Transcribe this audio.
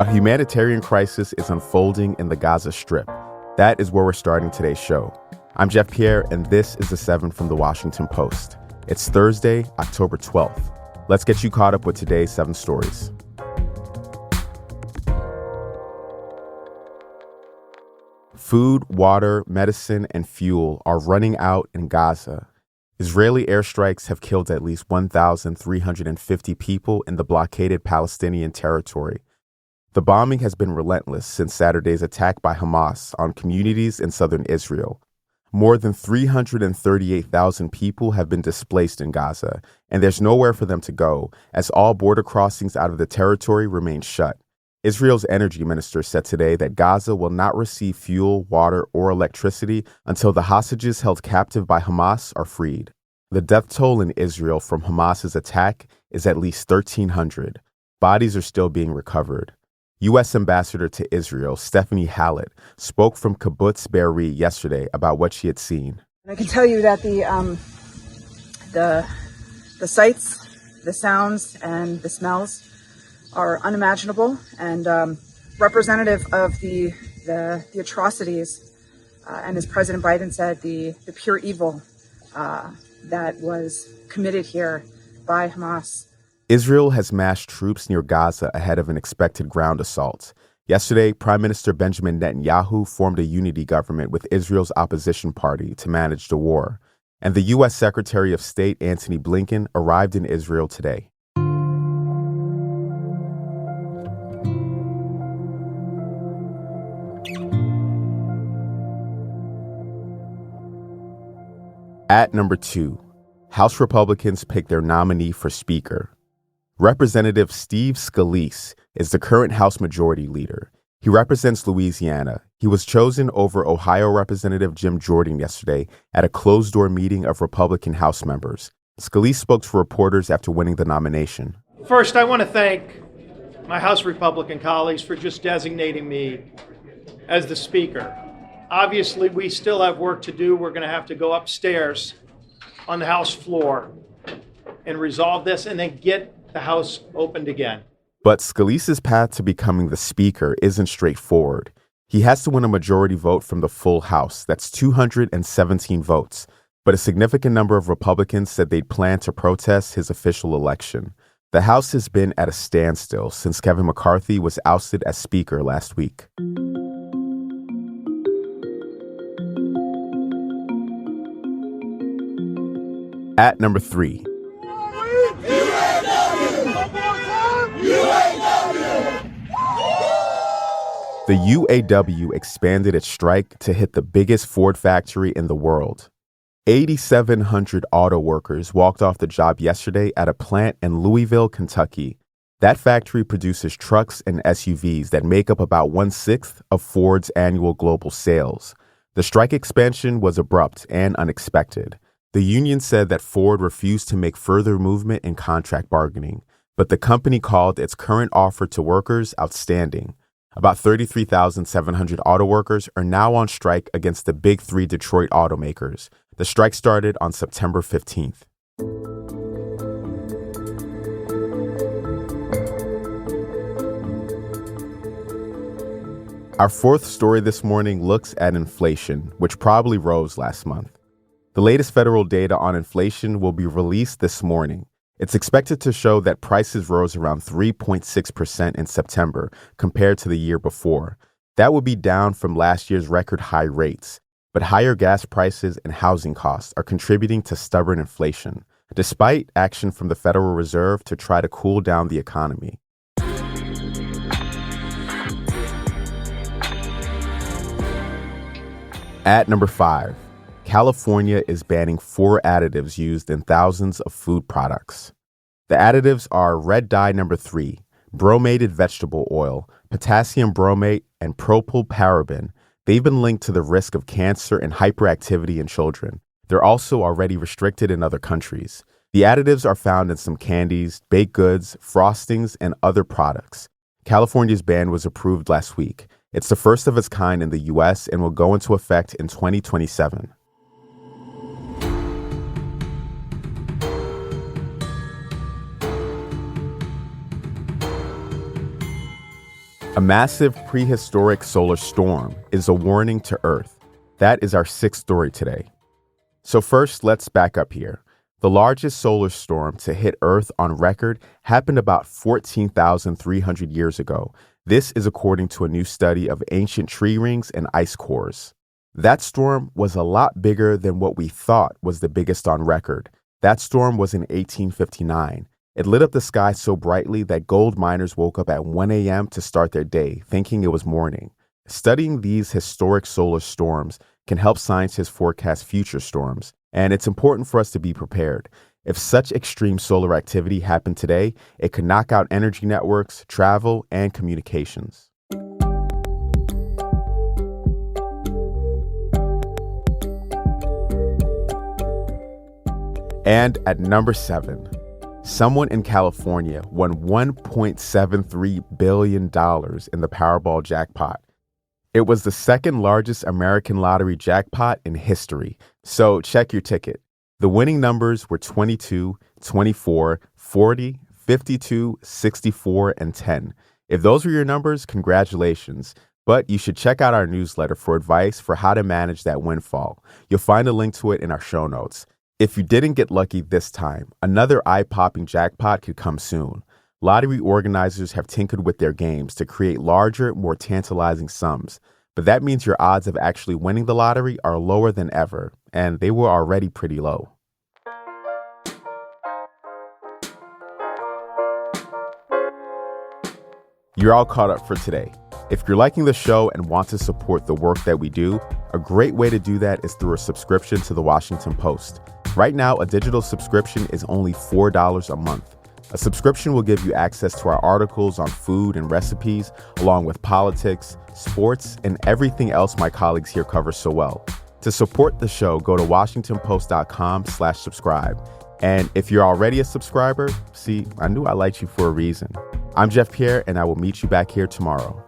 A humanitarian crisis is unfolding in the Gaza Strip. That is where we're starting today's show. I'm Jeff Pierre, and this is The 7 from The Washington Post. It's Thursday, October 12th. Let's get you caught up with today's 7 stories. Food, water, medicine, and fuel are running out in Gaza. Israeli airstrikes have killed at least 1,350 people in the blockaded Palestinian territory. The bombing has been relentless since Saturday's attack by Hamas on communities in southern Israel. More than 338,000 people have been displaced in Gaza, and there's nowhere for them to go, as all border crossings out of the territory remain shut. Israel's energy minister said today that Gaza will not receive fuel, water, or electricity until the hostages held captive by Hamas are freed. The death toll in Israel from Hamas's attack is at least 1,300. Bodies are still being recovered. U.S. Ambassador to Israel, Stephanie Hallett, spoke from Kibbutz Be'eri yesterday about what she had seen. I can tell you that the sights, the sounds, and the smells are unimaginable and representative of the atrocities, and as President Biden said, the pure evil that was committed here by Hamas. Israel has massed troops near Gaza ahead of an expected ground assault. Yesterday, Prime Minister Benjamin Netanyahu formed a unity government with Israel's opposition party to manage the war. And the U.S. Secretary of State Antony Blinken arrived in Israel today. At number 2, House Republicans pick their nominee for Speaker. Representative Steve Scalise is the current House Majority Leader. He represents Louisiana. He was chosen over Ohio Representative Jim Jordan yesterday at a closed-door meeting of Republican House members. Scalise spoke to reporters after winning the nomination. First, I want to thank my House Republican colleagues for just designating me as the Speaker. Obviously, we still have work to do. We're going to have to go upstairs on the House floor and resolve this and then get the House opened again. But Scalise's path to becoming the Speaker isn't straightforward. He has to win a majority vote from the full House. That's 217 votes. But a significant number of Republicans said they'd plan to protest his official election. The House has been at a standstill since Kevin McCarthy was ousted as Speaker last week. At number 3. The UAW expanded its strike to hit the biggest Ford factory in the world. 8,700 auto workers walked off the job yesterday at a plant in Louisville, Kentucky. That factory produces trucks and SUVs that make up about 1/6 of Ford's annual global sales. The strike expansion was abrupt and unexpected. The union said that Ford refused to make further movement in contract bargaining, but the company called its current offer to workers outstanding. About 33,700 auto workers are now on strike against the big 3 Detroit automakers. The strike started on September 15th. Our fourth story this morning looks at inflation, which probably rose last month. The latest federal data on inflation will be released this morning. It's expected to show that prices rose around 3.6% in September compared to the year before. That would be down from last year's record high rates. But higher gas prices and housing costs are contributing to stubborn inflation, despite action from the Federal Reserve to try to cool down the economy. At number 5. California is banning 4 additives used in thousands of food products. The additives are red dye number 3, bromated vegetable oil, potassium bromate, and propylparaben. They've been linked to the risk of cancer and hyperactivity in children. They're also already restricted in other countries. The additives are found in some candies, baked goods, frostings, and other products. California's ban was approved last week. It's the first of its kind in the U.S. and will go into effect in 2027. A massive prehistoric solar storm is a warning to Earth. That is our sixth story today. So first, let's back up here. The largest solar storm to hit Earth on record happened about 14,300 years ago. This is according to a new study of ancient tree rings and ice cores. That storm was a lot bigger than what we thought was the biggest on record. That storm was in 1859. It lit up the sky so brightly that gold miners woke up at 1 a.m. to start their day, thinking it was morning. Studying these historic solar storms can help scientists forecast future storms, and it's important for us to be prepared. If such extreme solar activity happened today, it could knock out energy networks, travel, and communications. And at number 7, someone in California won $1.73 billion in the Powerball jackpot. It was the second largest American lottery jackpot in history. So check your ticket. The winning numbers were 22, 24, 40, 52, 64, and 10. If those were your numbers, congratulations. But you should check out our newsletter for advice for how to manage that windfall. You'll find a link to it in our show notes. If you didn't get lucky this time, another eye-popping jackpot could come soon. Lottery organizers have tinkered with their games to create larger, more tantalizing sums. But that means your odds of actually winning the lottery are lower than ever, and they were already pretty low. You're all caught up for today. If you're liking the show and want to support the work that we do, a great way to do that is through a subscription to the Washington Post. Right now, a digital subscription is only $4 a month. A subscription will give you access to our articles on food and recipes, along with politics, sports, and everything else my colleagues here cover so well. To support the show, go to WashingtonPost.com/subscribe. And if you're already a subscriber, see, I knew I liked you for a reason. I'm Jeff Pierre, and I will meet you back here tomorrow.